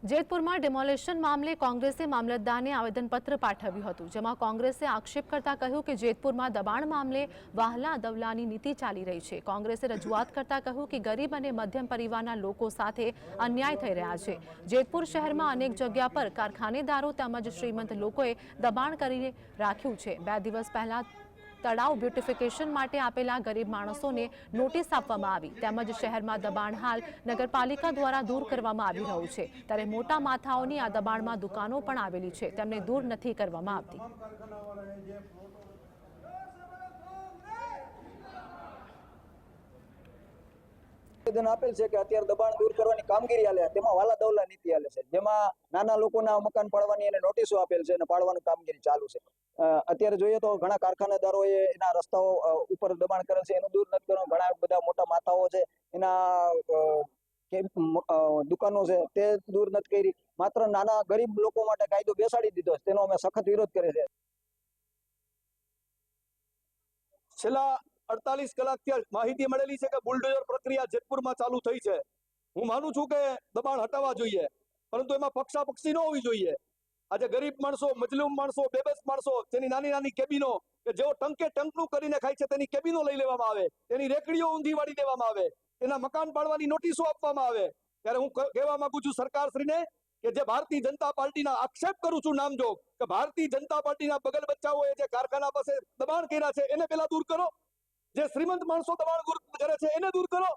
જેતપુરમાં demolition મામલે કોંગ્રેસે મામલતદારને આવેદનપત્ર પાઠવ્યું હતું, જેમાં કોંગ્રેસે આક્ષેપ કરતા કહ્યું કે જેતપુરમાં દબાણ મામલે વહાલા દવલાની નીતિ ચાલી રહી છે। કોંગ્રેસે રજૂઆત કરતા કહ્યું કે ગરીબ અને મધ્યમ પરિવારના લોકો સાથે અન્યાય થઈ રહ્યા છે। જેતપુર શહેરમાં અનેક જગ્યા પર કારખાનેદારો તેમજ શ્રીમંત લોકોએ દબાણ કરી રાખ્યું છે। 2 દિવસ પહેલા તળાવ બ્યુટિફિકેશન માટે આપેલા ગરીબ માણસોને નોટિસ આપવામાં આવી, તેમજ શહેરમાં દબાણ હાલ નગરપાલિકા દ્વારા દૂર કરવામાં આવી રહ્યું છે। ત્યારે મોટા માથાઓની આ દબાણમાં દુકાનો પણ આવેલી છે, તેમને દૂર નથી કરવામાં આવતી। આવેદન આપેલ છે કે અત્યારે દબાણ દૂર કરવાની કામગીરી હાલે, તેમાં વાલા દવલા નીતિ હાલે છે, જેમાં નાના લોકોના મકાન પાડવાની અને નોટિસો આપેલ છે અને પાડવાની કામગીરી ચાલુ છે। અત્યારે જોઈએ તો ઘણા કારખાનેદારોએ એના રસ્તાઓ ઉપર દબાણ કરેલ છે, એનું દૂર નથી કરવાનું। ઘણા બધા મોટા માથાઓ છે, એના દુકાનો છે તે દૂર નથી કરી। માત્ર નાના ગરીબ લોકો માટે કાયદો બેસાડી દીધો છે, તેનો અમે સખત વિરોધ કરે છે। છેલ્લા 48 કલાકથી માહિતી મળેલી છે કે બુલડોઝર પ્રક્રિયા જેતપુરમાં ચાલુ થઈ છે। હું માનું છું કે દબાણ હટાવવા જોઈએ, પરંતુ એમાં પક્ષાપક્ષી ન હોવી જોઈએ। આજે ગરીબ માણસો, મજલૂમ માણસો, બેબસ માણસો, જેની નાની નાની કેબિનો, કે જેઓ ટંકે ટંકનું કરીને ખાય છે, તેની કેબિનો લઈ લેવામાં આવે, તેની રેકડીઓ ઊંધી વાળી દેવામાં આવે, તેના મકાન પાડવાની નોટિસો આપવામાં આવે। ત્યારે હું કહેવા માંગુ છું સરકારશ્રીને કે જે ભારતીય જનતા પાર્ટીના આક્ષેપ કરું છું નામજોગ, કે ભારતીય જનતા પાર્ટીના બગલ બચ્ચાઓએ જે કારખાના પાસે દબાણ કર્યા છે એને પેલા દૂર કરો, જે શ્રીમંત માણસો દબાણ કરે છે એને દૂર કરો।